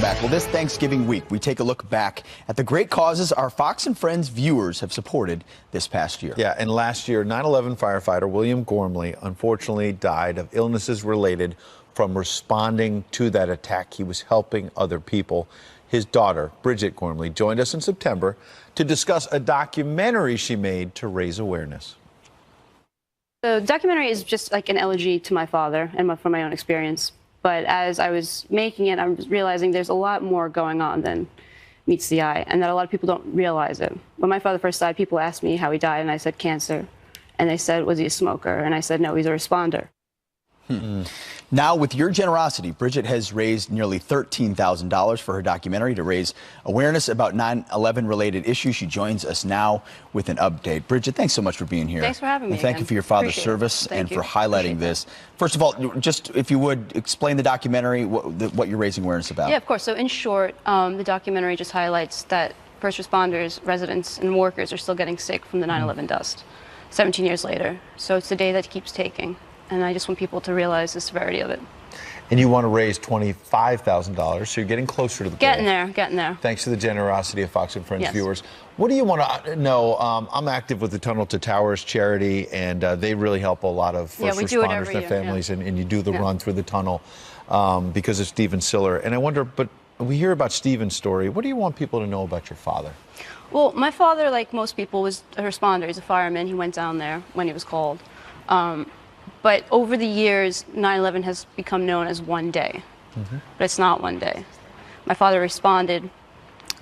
back. Well, this Thanksgiving week, we take a look back at the great causes our Fox and Friends viewers have supported this past year. Yeah, and last year, 9/11 firefighter William Gormley unfortunately died of illnesses related from responding to that attack. He was helping other people. His daughter, Bridget Gormley, joined us in September to discuss a documentary she made to raise awareness. The documentary is just like an elegy to my father and from my own experience. But as I was making it, I was realizing there's a lot more going on than meets the eye, and that a lot of people don't realize it. When my father first died, people asked me how he died, and I said cancer. And they said, was he a smoker? And I said, no, he's a responder. Now, with your generosity, Bridget has raised nearly $13,000 for her documentary to raise awareness about 9/11 related issues. She joins us now with an update. Bridget, thanks so much for being here. Thanks for having me. And thank you for your father's service and for highlighting this. First of all, just if you would explain the documentary, what you're raising awareness about. Yeah, of course. So in short, the documentary just highlights that first responders, residents, and workers are still getting sick from the 9/11 dust 17 years later. So it's the day that keeps taking. And I just want people to realize the severity of it. And you want to raise $25,000, so you're getting closer to the goal. Getting there. Thanks to the generosity of Fox and Friends Yes. viewers. What do you want to know? I'm active with the Tunnel to Towers charity, and they really help a lot of first responders and their families, and you do the run through the tunnel because of Stephen Siller. And I wonder, but we hear about Stephen's story. What do you want people to know about your father? Well, my father, like most people, was a responder. He's a fireman. He went down there when he was called. But over the years, 9/11 has become known as one day. But it's not one day. My father responded,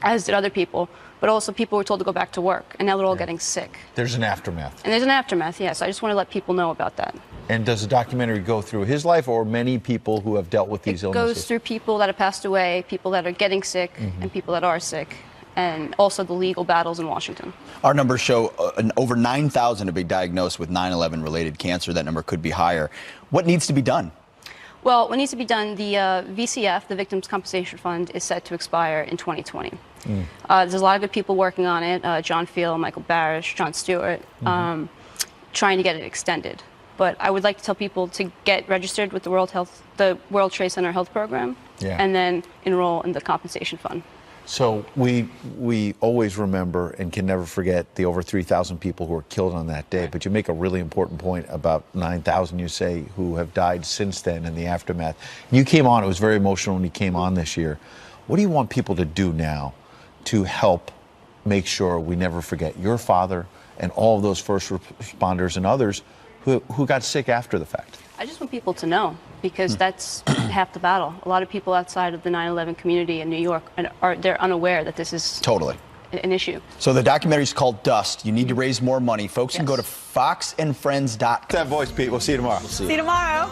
as did other people, but also people were told to go back to work, and now they're all getting sick. There's an aftermath. And there's an aftermath, yes. I just want to let people know about that. And does the documentary go through his life or many people who have dealt with these illnesses? It goes through people that have passed away, people that are getting sick, and people that are sick, and also the legal battles in Washington. Our numbers show over 9,000 have been diagnosed with 9/11 related cancer. That number could be higher. What needs to be done? Well, what needs to be done, the VCF, the Victims Compensation Fund, is set to expire in 2020. There's a lot of good people working on it, John Field, Michael Barish, John Stewart, trying to get it extended. But I would like to tell people to get registered with the World Trade Center Health Program, and then enroll in the compensation fund. So we always remember and can never forget the over 3,000 people who were killed on that day. But you make a really important point about 9,000, you say, who have died since then in the aftermath. You came on, it was very emotional when you came on this year. What do you want people to do now to help make sure we never forget your father and all of those first responders and others who got sick after the fact? I just want people to know, because that's half the battle. A lot of people outside of the 9/11 community in New York they're unaware that this is an issue. So the documentary is called Dust. You need to raise more money. Folks can go to foxandfriends.com. That voice, Pete. We'll see you tomorrow. See you tomorrow.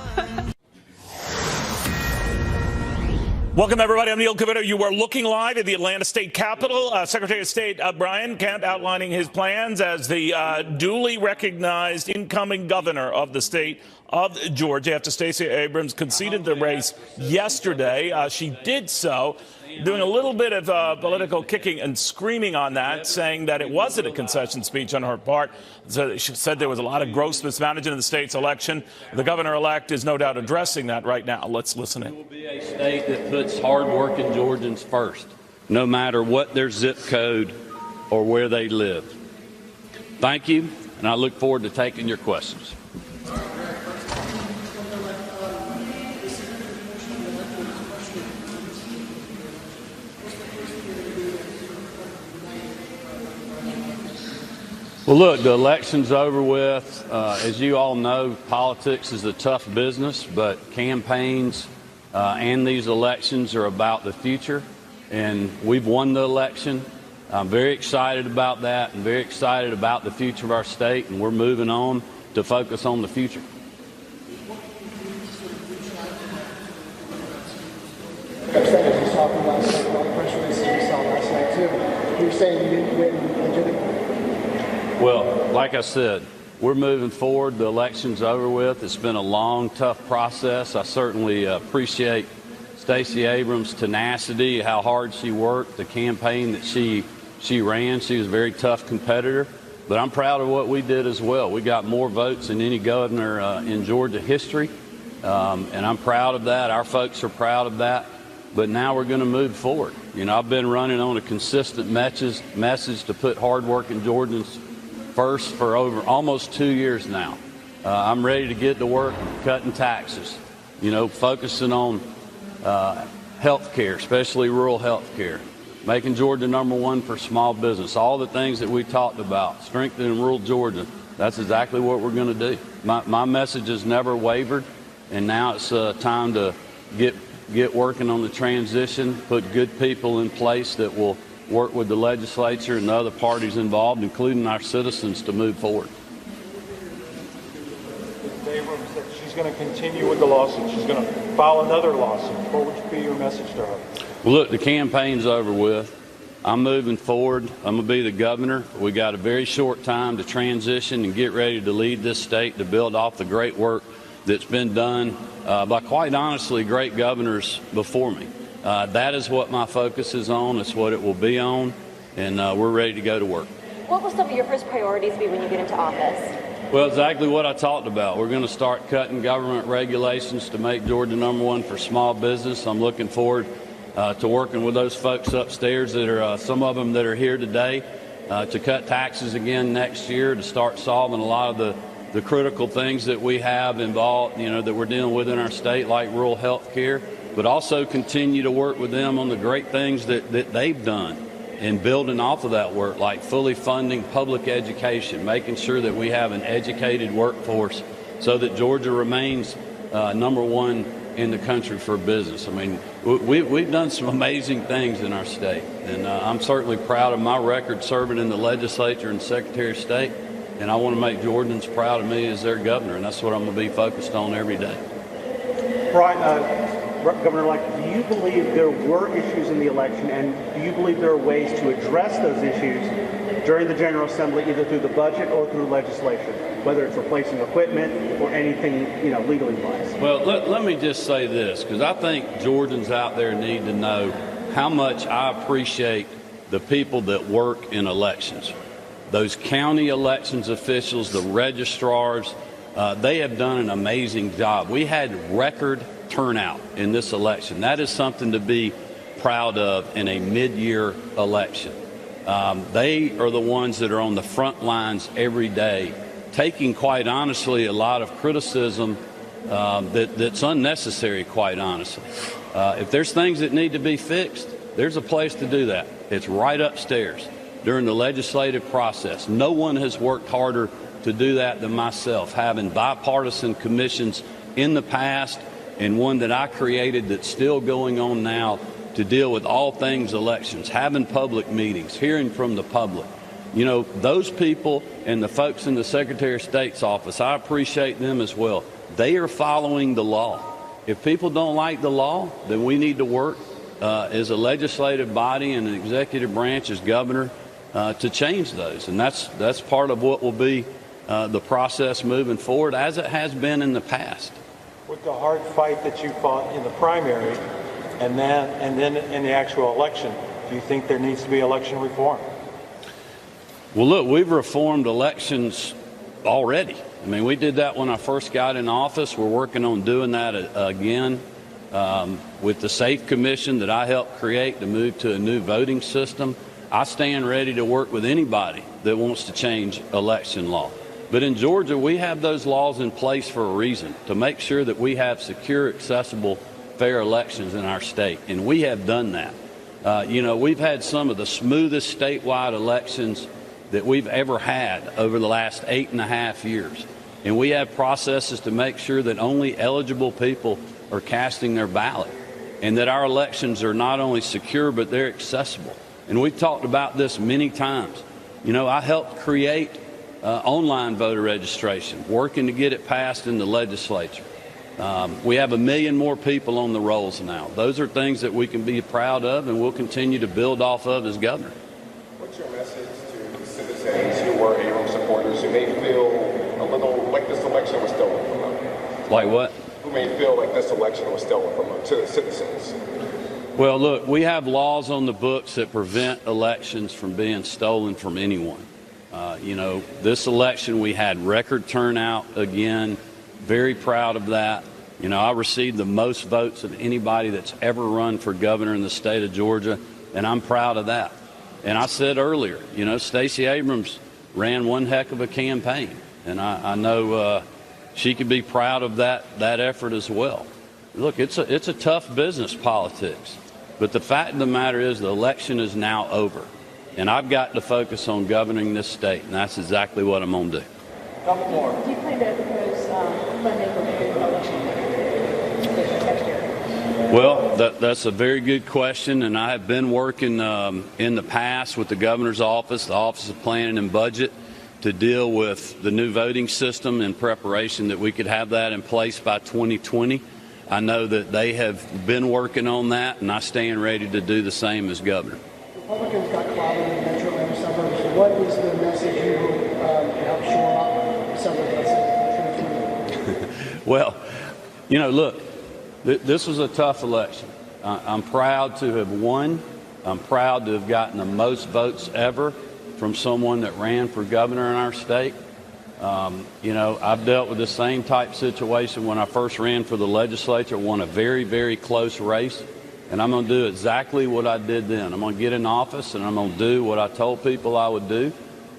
Welcome, everybody. I'm Neil Cavuto. You are looking live at the Atlanta State Capitol. Secretary of State Brian Kemp outlining his plans as the duly recognized incoming governor of the state of Georgia after Stacey Abrams conceded the race yesterday. She did so, doing a little bit of political kicking and screaming on that, saying that it wasn't a concession speech on her part. So she said there was a lot of gross mismanagement in the state's election. The governor-elect is no doubt addressing that right now. Let's listen in. It will be a state that puts hard-working Georgians first, no matter what their zip code or where they live. Thank you, and I look forward to taking your questions. Well, look, the election's over with. As you all know, politics is a tough business, but campaigns and these elections are about the future, and we've won the election. I'm very excited about that and very excited about the future of our state, and we're moving on to focus on the future. Representatives was talking about some of the press releases we saw last night, too. You were saying you didn't win legitimately. Well, like I said, we're moving forward. The election's over with. It's been a long, tough process. I certainly appreciate Stacey Abrams' tenacity, how hard she worked, the campaign that she ran. She was a very tough competitor. But I'm proud of what we did as well. We got more votes than any governor in Georgia history, and I'm proud of that. Our folks are proud of that. but now we're going to move forward. You know, I've been running on a consistent message to put hardworking Georgians first for over almost 2 years now. I'm ready to get to work cutting taxes, you know, focusing on health care, especially rural health care, making Georgia #1 for small business, all the things that we talked about, strengthening rural Georgia. That's exactly what we're going to do. My message has never wavered, and now it's time to get working on the transition, put good people in place that will work with the legislature and the other parties involved, including our citizens, to move forward. Abrams that she's going to continue with the lawsuit. She's going to file another lawsuit. What would be your message to her? Well, look, the campaign's over with. I'm moving forward. I'm going to be the governor. We got a very short time to transition and get ready to lead this state to build off the great work that's been done by, quite honestly, great governors before me. That is what my focus is on. It's what it will be on, and we're ready to go to work. What will some of your first priorities be when you get into office? Well, exactly what I talked about. We're going to start cutting government regulations to make Georgia #1 for small business. I'm looking forward to working with those folks upstairs that are some of them that are here today to cut taxes again next year, to start solving a lot of the critical things that we have involved, you know, that we're dealing with in our state, like rural health care, but also continue to work with them on the great things that they've done and building off of that work, like fully funding public education, making sure that we have an educated workforce so that Georgia remains #1 in the country for business. I mean, we've done some amazing things in our state, and I'm certainly proud of my record serving in the legislature and Secretary of State, and I want to make Georgians proud of me as their governor, and that's what I'm going to be focused on every day. Brian, Governor, do you believe there were issues in the election, and do you believe there are ways to address those issues during the General Assembly, either through the budget or through legislation, whether it's replacing equipment or anything, you know, legally wise? Well, let me just say this, because I think Georgians out there need to know how much I appreciate the people that work in elections. Those county elections officials, the registrars, they have done an amazing job. We had record turnout in this election. That is something to be proud of in a mid-year election. They are the ones that are on the front lines every day, taking, quite honestly, a lot of criticism that's unnecessary, quite honestly. If there's things that need to be fixed, there's a place to do that. It's right upstairs during the legislative process. No one has worked harder to do that than myself, having bipartisan commissions in the past and one that I created that's still going on now to deal with all things elections, having public meetings, hearing from the public. You know, those people and the folks in the Secretary of State's office, I appreciate them as well. They are following the law. If people don't like the law, then we need to work as a legislative body and an executive branch as governor to change those. And that's part of what will be the process moving forward, as it has been in the past. With the hard fight that you fought in the primary and then in the actual election, do you think there needs to be election reform? Well, look, we've reformed elections already. I mean, we did that when I first got in office. We're working on doing that again with the SAFE Commission that I helped create to move to a new voting system. I stand ready to work with anybody that wants to change election law. But in Georgia, we have those laws in place for a reason, to make sure that we have secure, accessible, fair elections in our state. And we have done that. You know, we've had some of the smoothest statewide elections that we've ever had over the last 8.5 years. And we have processes to make sure that only eligible people are casting their ballot, and that our elections are not only secure, but they're accessible. And we've talked about this many times. You know, I helped create online voter registration, working to get it passed in the legislature. We have 1 million more people on the rolls now. Those are things that we can be proud of, and we'll continue to build off of as governor. What's your message to citizens who were Abrams supporters who may feel a little like this election was stolen from them? Like what? Who may feel like this election was stolen from them, to the citizens? Well, look, we have laws on the books that prevent elections from being stolen from anyone. You know, this election we had record turnout again. Very proud of that. You know, I received the most votes of anybody that's ever run for governor in the state of Georgia, and I'm proud of that. And I said earlier, you know, Stacey Abrams ran one heck of a campaign, and I know she could be proud of that effort as well. Look, it's a tough business, politics, but the fact of the matter is the election is now over, and I've got to focus on governing this state, and that's exactly what I'm going to do. Couple more. Do you plan to propose funding for the election next year? Well, that's a very good question, and I have been working in the past with the governor's office, the Office of Planning and Budget, to deal with the new voting system in preparation that we could have that in place by 2020. I know that they have been working on that, and I stand ready to do the same as governor. Republicans got clobbered in the metro and suburbs. What is the message you will help shore up suburbs? Well, you know, look, this was a tough election. I'm proud to have won. I'm proud to have gotten the most votes ever from someone that ran for governor in our state. You know, I've dealt with the same type situation when I first ran for the legislature, won a very, very close race, and I'm going to do exactly what I did then. I'm going to get in office, and I'm going to do what I told people I would do,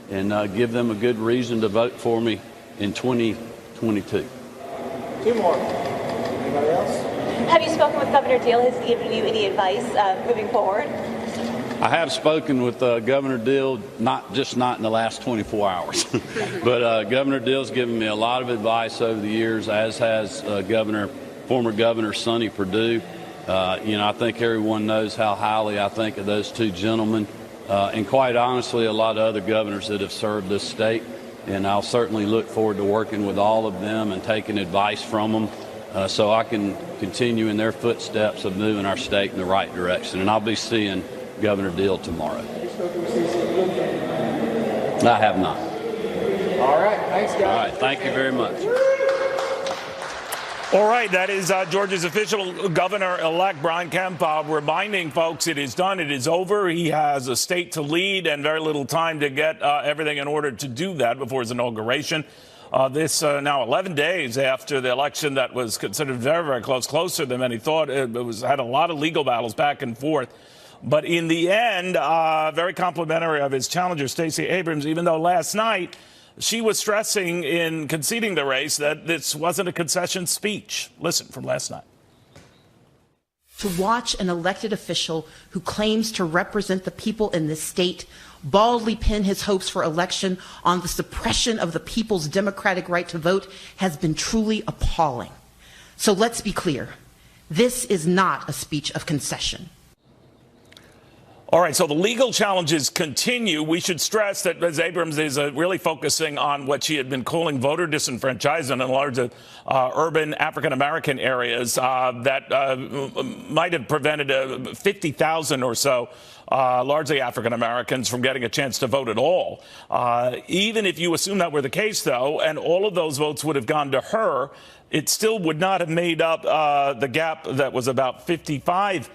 and give them a good reason to vote for me in 2022. Two more. Anybody else? Have you spoken with Governor Deal? Has he given you any advice moving forward? I have spoken with Governor Deal, not in the last 24 hours, but Governor Deal's given me a lot of advice over the years, as has former Governor Sonny Perdue. You know, I think everyone knows how highly I think of those two gentlemen, and quite honestly, a lot of other governors that have served this state. And I'll certainly look forward to working with all of them and taking advice from them, so I can continue in their footsteps of moving our state in the right direction. And I'll be seeing Governor Deal tomorrow. I have not. All right. Thanks, guys. All right. Thank you very much. All right, that is Georgia's official governor-elect, Brian Kemp, reminding folks it is done, it is over. He has a state to lead and very little time to get everything in order to do that before his inauguration. This now 11 days after the election that was considered very, very close, closer than many thought. It had a lot of legal battles back and forth. But in the end, very complimentary of his challenger, Stacey Abrams, even though last night she was stressing in conceding the race that this wasn't a concession speech. Listen from last night. To watch an elected official who claims to represent the people in this state baldly pin his hopes for election on the suppression of the people's democratic right to vote has been truly appalling. So let's be clear. This is not a speech of concession. All right, so the legal challenges continue. We should stress that Ms. Abrams is really focusing on what she had been calling voter disenfranchisement in large urban African-American areas that might have prevented 50,000 or so, largely African-Americans, from getting a chance to vote at all. Even if you assume that were the case, though, and all of those votes would have gone to her, it still would not have made up the gap that was about 55,000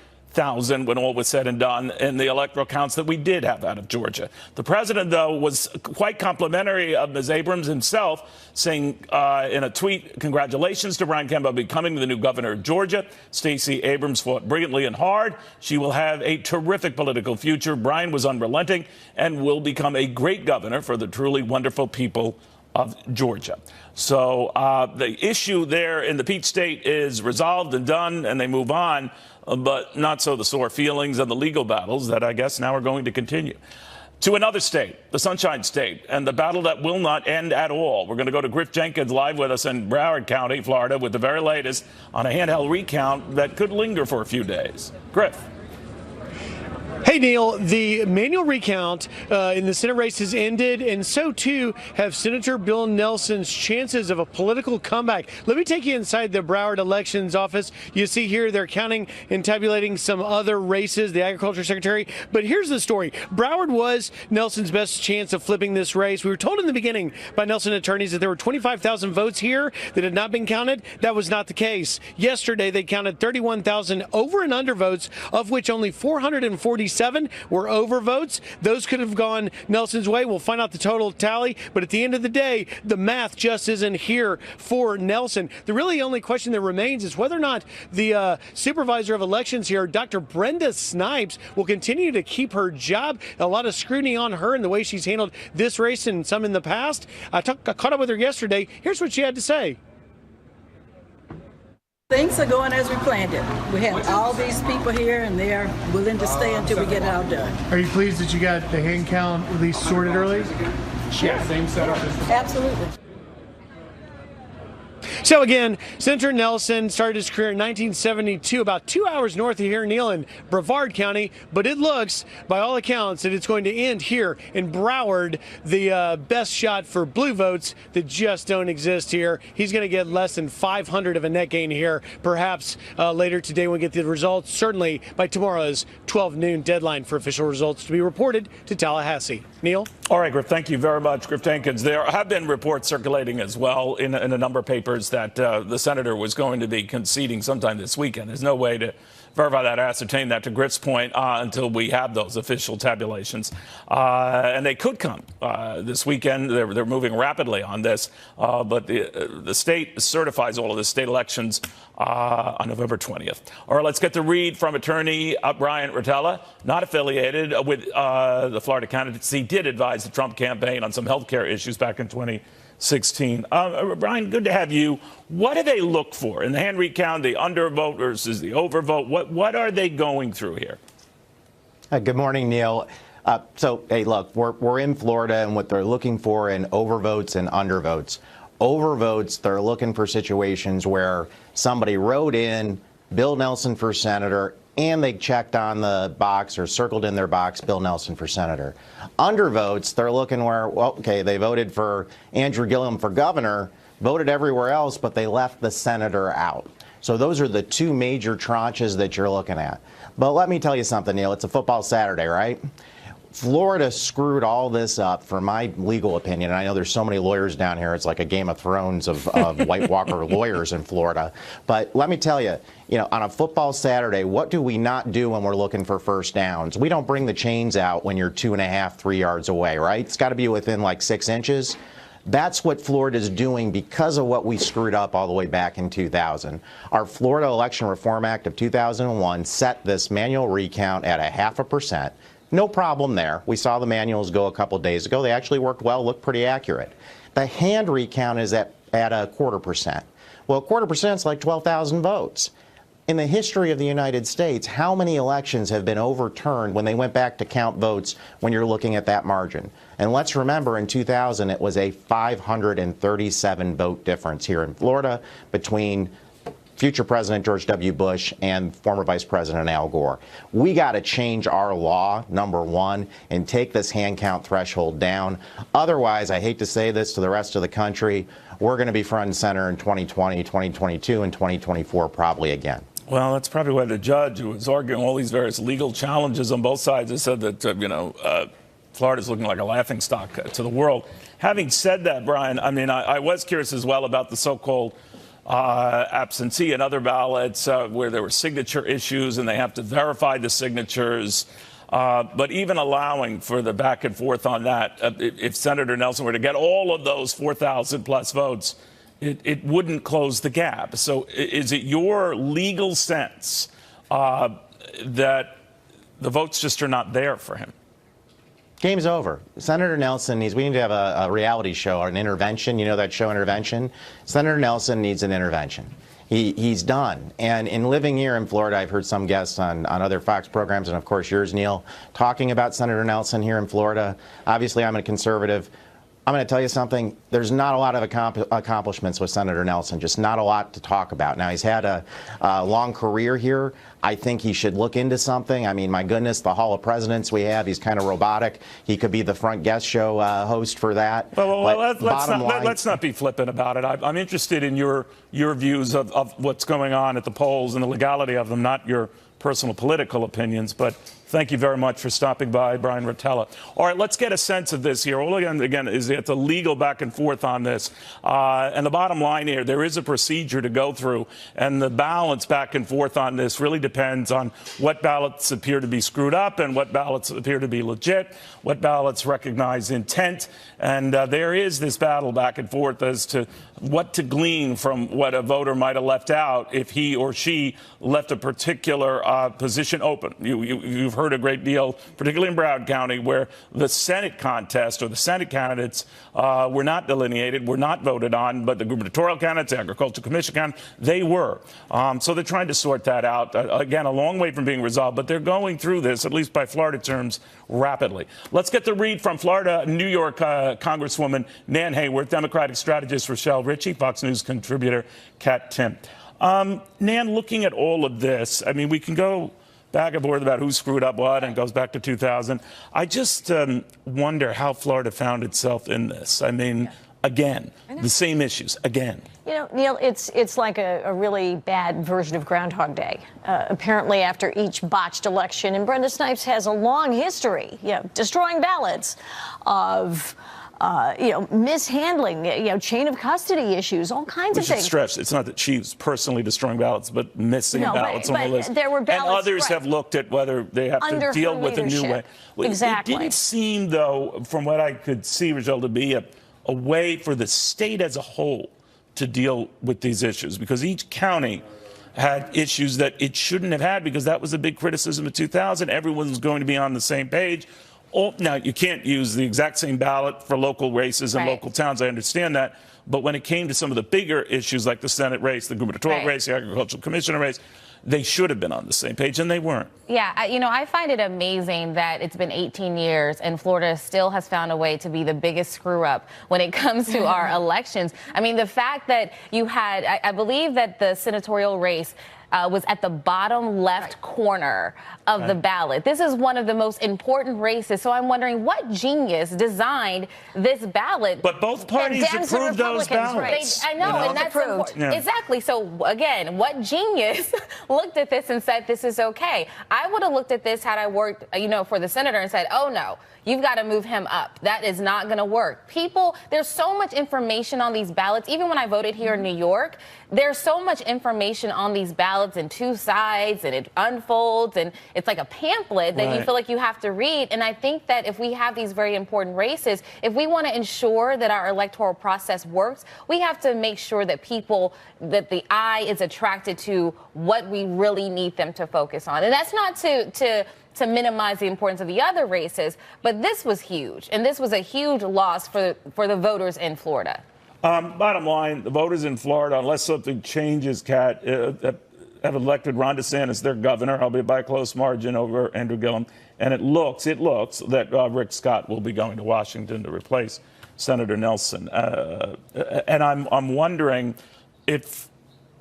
when all was said and done in the electoral counts that we did have out of Georgia. The president, though, was quite complimentary of Ms. Abrams himself, saying in a tweet, congratulations to Brian Kemp on becoming the new governor of Georgia. Stacey Abrams fought brilliantly and hard. She will have a terrific political future. Brian was unrelenting and will become a great governor for the truly wonderful people of Georgia. So the issue there in the Peach State is resolved and done, and they move on, but not so the sore feelings and the legal battles that I guess now are going to continue. To another state, the Sunshine State, and the battle that will not end at all. We're going to go to Griff Jenkins live with us in Broward County, Florida, with the very latest on a handheld recount that could linger for a few days. Griff. Hey, Neil, the manual recount in the Senate race has ended, and so too have Senator Bill Nelson's chances of a political comeback. Let me take you inside the Broward Elections Office. You see here they're counting and tabulating some other races, the Agriculture Secretary. But here's the story. Broward was Nelson's best chance of flipping this race. We were told in the beginning by Nelson attorneys that there were 25,000 votes here that had not been counted. That was not the case. Yesterday, they counted 31,000 over and under votes, of which only 440 137 were overvotes. Those could have gone Nelson's way. We'll find out the total tally. But at the end of the day, the math just isn't here for Nelson. The really only question that remains is whether or not the supervisor of elections here, Dr. Brenda Snipes, will continue to keep her job. A lot of scrutiny on her and the way she's handled this race and some in the past. I caught up with her yesterday. Here's what she had to say. Things are going as we planned it. We have all these people here, and they're willing to stay until we get it all done. Are you pleased that you got the hand count at least sorted early? Yeah, same setup. Absolutely. So again, Senator Nelson started his career in 1972, about 2 hours north of here, Neil, in Brevard County. But it looks, by all accounts, that it's going to end here in Broward, the best shot for blue votes that just don't exist here. He's going to get less than 500 of a net gain here, perhaps later today when we get the results. Certainly by tomorrow's 12 noon deadline for official results to be reported to Tallahassee. Neil? All right, Griff, thank you very much. Griff Jenkins. There have been reports circulating as well in a number of papers that the senator was going to be conceding sometime this weekend. There's no way to verify that, ascertain that, to Griff's point, until we have those official tabulations. And they could come this weekend. They're moving rapidly on this. But the state certifies all of the state elections on November 20th. All right, let's get the read from attorney Bryant Rotella, not affiliated with the Florida candidates. He did advise the Trump campaign on some health care issues back in 2016. Brian, good to have you. What do they look for in the hand recount, the undervote versus the overvote? What are they going through here? Good morning, Neil. Hey, look, we're in Florida, and what they're looking for in overvotes and undervotes. Overvotes, they're looking for situations where somebody wrote in Bill Nelson for senator and they checked on the box or circled in their box Bill Nelson for senator. Undervotes, they're looking where, well, okay, they voted for Andrew Gillum for governor, voted everywhere else, but they left the senator out. So those are the two major tranches that you're looking at. But let me tell you something, Neil. It's a football Saturday, right? Florida screwed all this up, for my legal opinion. And I know there's so many lawyers down here. It's like a Game of Thrones of White Walker lawyers in Florida. But let me tell you, on a football Saturday, what do we not do when we're looking for first downs? We don't bring the chains out when you're 2.5, 3 yards away, right? It's got to be within like 6 inches. That's what Florida's doing because of what we screwed up all the way back in 2000. Our Florida Election Reform Act of 2001 set this manual recount at 0.5%. No problem there. We saw the manuals go a couple days ago. They actually worked well, looked pretty accurate. The hand recount is at 0.25%. Well, 0.25% is like 12,000 votes. In the history of the United States, how many elections have been overturned when they went back to count votes when you're looking at that margin? And let's remember, in 2000, it was a 537 vote difference here in Florida between future President George W. Bush and former Vice President Al Gore. We got to change our law, number one, and take this hand count threshold down. Otherwise, I hate to say this to the rest of the country, we're going to be front and center in 2020, 2022, and 2024 probably again. Well, that's probably why the judge, who was arguing all these various legal challenges on both sides, has said that, Florida's looking like a laughingstock to the world. Having said that, Brian, I mean, I was curious as well about the so-called absentee and other ballots where there were signature issues and they have to verify the signatures. But even allowing for the back and forth on that, if Senator Nelson were to get all of those 4,000 plus votes, it wouldn't close the gap. So is it your legal sense that the votes just are not there for him? Game's over. Senator Nelson we need to have a reality show or an intervention. You know that show, Intervention? Senator Nelson needs an intervention. He's done. And in living here in Florida, I've heard some guests on other Fox programs, and of course yours, Neil, talking about Senator Nelson here in Florida. Obviously, I'm a conservative. I'm going to tell you something. There's not a lot of accomplishments with Senator Nelson, just not a lot to talk about. Now, he's had a long career here. I think he should look into something. I mean, my goodness, the Hall of Presidents we have, he's kind of robotic. He could be the front guest show host for that. Well, let's not be flippant about it. I'm interested in your views of what's going on at the polls and the legality of them, not your personal political opinions. But Thank you very much for stopping by, Brian Rotella. All right, let's get a sense of this here. All again is it's a legal back and forth on this. And the bottom line here, there is a procedure to go through, and the balance back and forth on this really depends on what ballots appear to be screwed up and what ballots appear to be legit, what ballots recognize intent. And there is this battle back and forth as to what to glean from what a voter might have left out if he or she left a particular position open. You've heard a great deal, particularly in Broward County, where the Senate contest or the Senate candidates were not delineated, were not voted on, but the gubernatorial candidates, the agricultural commission candidates, they were. So they're trying to sort that out. Again, a long way from being resolved, but they're going through this, at least by Florida terms, rapidly. Let's get the read from Florida, New York Congresswoman Nan Hayworth, Democratic strategist Rochelle Ritchie, Fox News contributor Kat Timm. Nan, looking at all of this, I mean, we can go back and forth about who screwed up what, and it goes back to 2000. I just wonder how Florida found itself in this. I mean, again, the same issues, again. You know, Neil, it's like a really bad version of Groundhog Day. Apparently, after each botched election, and Brenda Snipes has a long history, destroying ballots, of mishandling, chain of custody issues, all kinds of things. Stress. It's not that she was personally destroying ballots, but missing ballots on the list. There were ballots, and others have looked at whether they have to deal with a new way. Exactly. It didn't seem, though, from what I could see, Rochelle, to be a way for the state as a whole to deal with these issues, because each county had issues that it shouldn't have had, because that was a big criticism of 2000. Everyone was going to be on the same page. Now, you can't use the exact same ballot for local races and local towns. I understand that. But when it came to some of the bigger issues like the Senate race, the gubernatorial race, the agricultural commissioner race, they should have been on the same page, and they weren't. Yeah, I find it amazing that it's been 18 years and Florida still has found a way to be the biggest screw up when it comes to our elections. I mean, the fact that you had, I believe that the senatorial race was at the bottom left corner of the ballot. This is one of the most important races. So I'm wondering what genius designed this ballot. But both parties approved those ballots. I know, and that's important. Yeah. Exactly. So again, what genius looked at this and said this is okay? I would have looked at this had I worked, for the senator and said, oh no, you've got to move him up. That is not going to work. There's so much information on these ballots. Even when I voted here in New York, there's so much information on these ballots in two sides, and it unfolds, and it's like a pamphlet that you feel like you have to read. And I think that if we have these very important races, if we want to ensure that our electoral process works, we have to make sure that that the eye is attracted to what we really need them to focus on. And that's not to minimize the importance of the other races, but this was huge, and this was a huge loss for the voters in Florida. Bottom line, the voters in Florida, unless something changes, Kat, have elected Ron DeSantis their governor, albeit by a close margin over Andrew Gillum. And it looks that Rick Scott will be going to Washington to replace Senator Nelson. And I'm wondering if,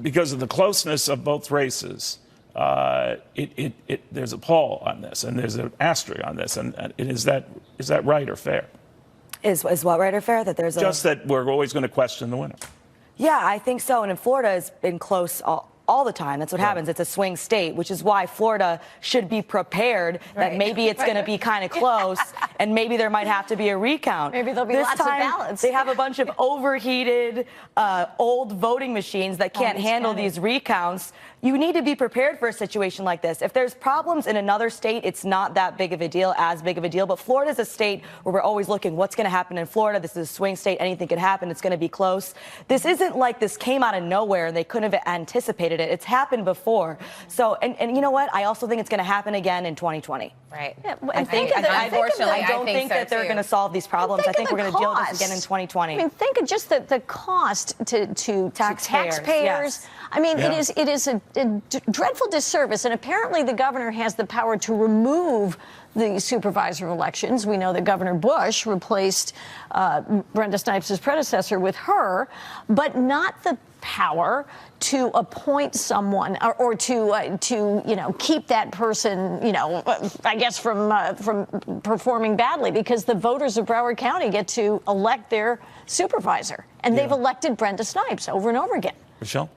because of the closeness of both races, there's a poll on this, and there's an asterisk on this, and is that right or fair? Is what right or fair? That there's just that we're always going to question the winner. Yeah, I think so. And in Florida, it's been close all the time. That's what happens. It's a swing state, which is why Florida should be prepared that maybe it's going to be kind of close, and maybe there might have to be a recount. Maybe there'll be lots of ballots. They have a bunch of overheated, old voting machines that can't handle these recounts. You need to be prepared for a situation like this. If there's problems in another state, it's not that big of a deal, But Florida's a state where we're always looking, what's going to happen in Florida? This is a swing state. Anything can happen. It's going to be close. This isn't like this came out of nowhere and they couldn't have anticipated it. It's happened before. So, and you know what? I also think it's going to happen again in 2020. Right. Yeah, I don't think that they're going to solve these problems. I think we're going to deal with this again in 2020. I mean, think of just the cost to taxpayers. Yes. I mean, it is a dreadful disservice, and apparently the governor has the power to remove the supervisor of elections. We know that Governor Bush replaced Brenda Snipes' predecessor with her, but not the power to appoint someone or to keep that person, I guess from performing badly, because the voters of Broward County get to elect their supervisor, and they've elected Brenda Snipes over and over again. Michelle?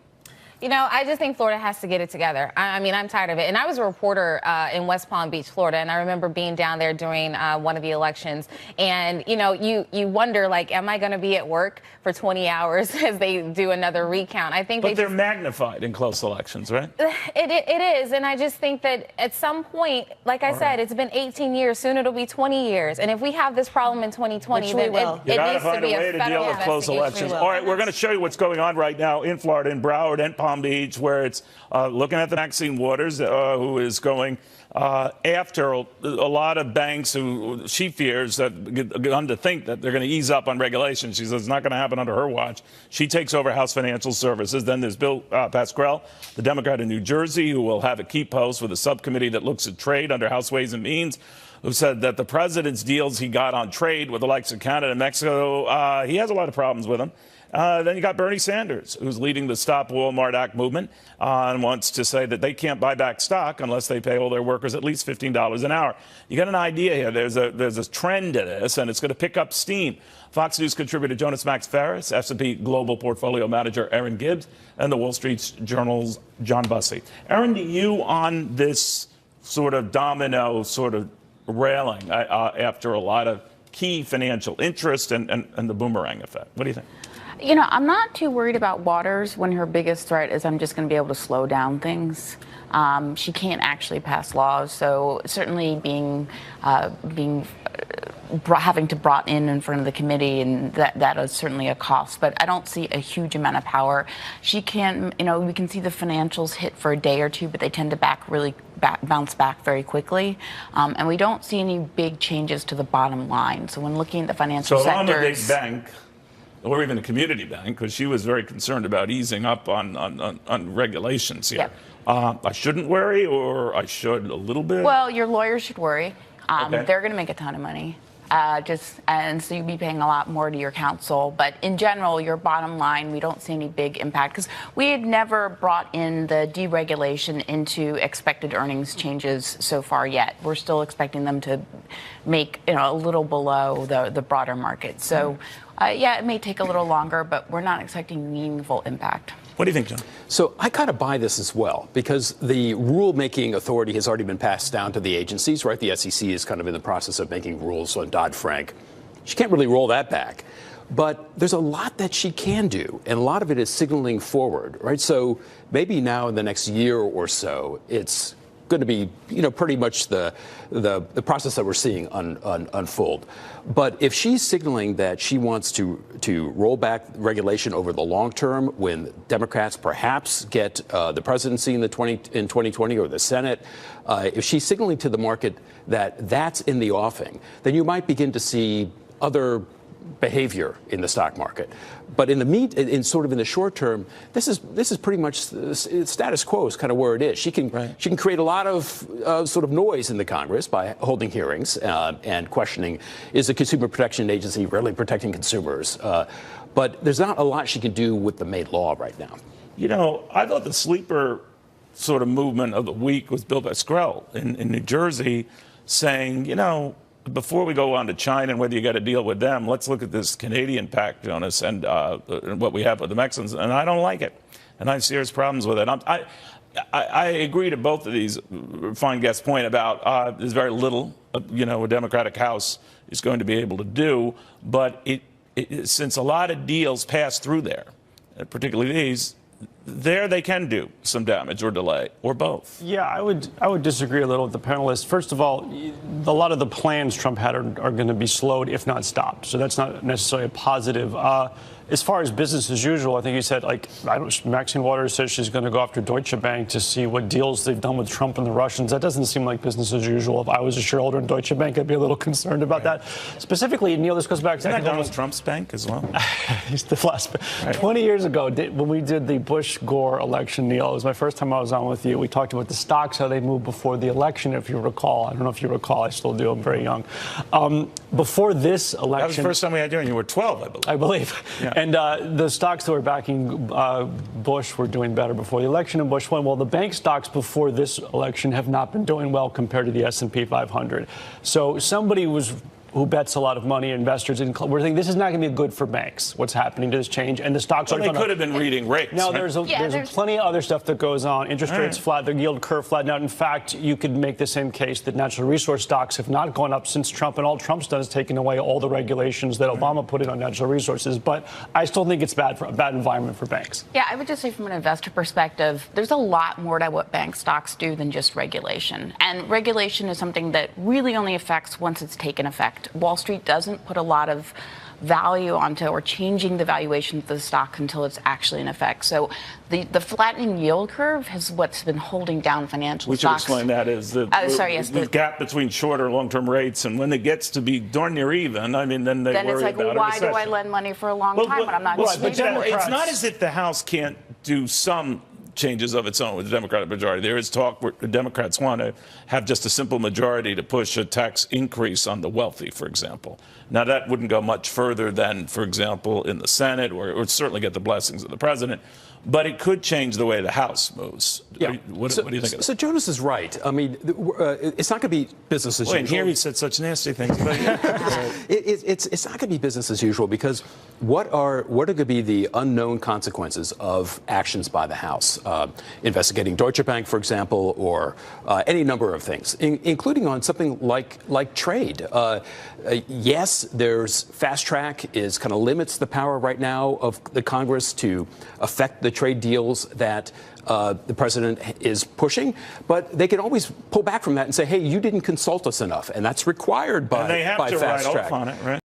You know, I just think Florida has to get it together. I mean, I'm tired of it. And I was a reporter in West Palm Beach, Florida, and I remember being down there during one of the elections. And, you know, you wonder, like, am I going to be at work for 20 hours as they do another recount? I think But they're magnified in close elections, right? It is. And I just think that at some point, like I said, it's been 18 years. Soon it'll be 20 years. And if we have this problem in 2020, then it needs to be a federal deal with close elections. All right, we're going to show you what's going on right now in Florida, in Broward and Palm Beach, where it's looking at the Maxine Waters, who is going after a lot of banks who she fears that begun to think that they're going to ease up on regulations. She says it's not going to happen under her watch. She takes over House Financial Services. Then there's Bill Pascrell, the Democrat in New Jersey, who will have a key post with a subcommittee that looks at trade under House Ways and Means, who said that the president's deals he got on trade with the likes of Canada and Mexico, he has a lot of problems with them. Then you got Bernie Sanders, who's leading the Stop Walmart Act movement and wants to say that they can't buy back stock unless they pay all their workers at least $15 an hour. You got an idea here. There's a trend to this, and it's going to pick up steam. Fox News contributor Jonas Max Ferris, S&P Global Portfolio Manager Aaron Gibbs, and the Wall Street Journal's John Bussey. Aaron, do you on this sort of domino sort of railing after a lot of key financial interest and the boomerang effect? What do you think? You know, I'm not too worried about Waters when her biggest threat is I'm just going to be able to slow down things. She can't actually pass laws, so certainly having to brought in front of the committee, and that is certainly a cost. But I don't see a huge amount of power. She can, you know, we can see the financials hit for a day or two, but they tend to bounce back very quickly. And we don't see any big changes to the bottom line. So when looking at the financial sectors, I'm a big bank, or even a community bank, because she was very concerned about easing up on regulations here. Yep. I shouldn't worry, or I should a little bit? Well, your lawyers should worry. Okay. They're going to make a ton of money. And so you'd be paying a lot more to your counsel. But in general, your bottom line, we don't see any big impact because we had never brought in the deregulation into expected earnings changes so far yet. We're still expecting them to make, you know, a little below the broader market. So, yeah, it may take a little longer, but we're not expecting meaningful impact. What do you think, John? So I kind of buy this as well, because the rulemaking authority has already been passed down to the agencies, right? The SEC is kind of in the process of making rules on Dodd-Frank. She can't really roll that back. But there's a lot that she can do, and a lot of it is signaling forward, right? So maybe now in the next year or so, it's going to be, you know, pretty much the process that we're seeing unfold. But if she's signaling that she wants to roll back regulation over the long term, when Democrats perhaps get the presidency in 2020 or the Senate, if she's signaling to the market that that's in the offing, then you might begin to see other behavior in the stock market. But in the short term, this is pretty much status quo is kind of where it is. She can create a lot of sort of noise in the Congress by holding hearings and questioning, is the Consumer Protection Agency really protecting consumers? But there's not a lot she can do with the made law right now. You know, I thought the sleeper sort of movement of the week was Bill Pascrell in New Jersey saying, you know, before we go on to China and whether you got to deal with them, let's look at this Canadian pact, Jonas, and what we have with the Mexicans. And I don't like it. And I have serious problems with it. I agree to both of these fine guests' point about there's very little, you know, a Democratic House is going to be able to do. But since a lot of deals pass through there, particularly these, there they can do some damage or delay, or both. Yeah, I would disagree a little with the panelists. First of all, a lot of the plans Trump had are going to be slowed, if not stopped. So that's not necessarily a positive. As far as business as usual, I think you said, like, Maxine Waters says she's going to go after Deutsche Bank to see what deals they've done with Trump and the Russians. That doesn't seem like business as usual. If I was a shareholder in Deutsche Bank, I'd be a little concerned about that. Specifically, Neil, this goes back to Donald Trump's bank as well. He's the last. 20 years ago, when we did the Bush-Gore election, Neil, it was my first time I was on with you. We talked about the stocks, how they moved before the election, if you recall. I don't know if you recall. I still do. I'm very young. Before this election. That was the first time we had you, and you were 12, I believe. Yeah. And the stocks that were backing Bush were doing better before the election, and Bush won. Well, the bank stocks before this election have not been doing well compared to the S&P 500. So somebody was who bets a lot of money, investors, we're thinking this is not going to be good for banks. What's happening to this change, and the stocks Well, are they going to. could have been reading rates. Now right? there's plenty of other stuff that goes on. Interest All rates right. flat, the yield curve flattened out. In fact, you could make the same case that natural resource stocks have not gone up since Trump, and all Trump's done is taken away all the regulations that Obama put in on natural resources. But I still think it's bad for a bad environment for banks. Yeah, I would just say from an investor perspective, there's a lot more to what bank stocks do than just regulation. And regulation is something that really only affects once it's taken effect. Wall Street doesn't put a lot of value onto or changing the valuation of the stock until it's actually in effect. So the flattening yield curve is what's been holding down financial We should stocks. explain that as the, the gap between short or long-term rates, and when it gets to be darn near even, I mean, then they Then worry it's like, about well, a why do I recession. lend money for a long time when I'm not Well, going to but use it? it's not as if the House can't do some changes of its own with the Democratic majority. There is talk where the Democrats want to have just a simple majority to push a tax increase on the wealthy, for example. Now, that wouldn't go much further than, for example, in the Senate, or it would certainly get the blessings of the president. But it could change the way the House moves. Yeah. What do you think of that? So Jonas is right. I mean, it's not going to be business as Well, usual. and here he said such nasty things. But It's not going to be business as usual because what are going to be the unknown consequences of actions by the House, investigating Deutsche Bank, for example, or any number of things, including on something like trade. Yes, there's fast track is kind of limits the power right now of the Congress to affect the trade deals that the president is pushing, but they can always pull back from that and say, hey, you didn't consult us enough, and that's required by and they have to fast write track. off on it, right?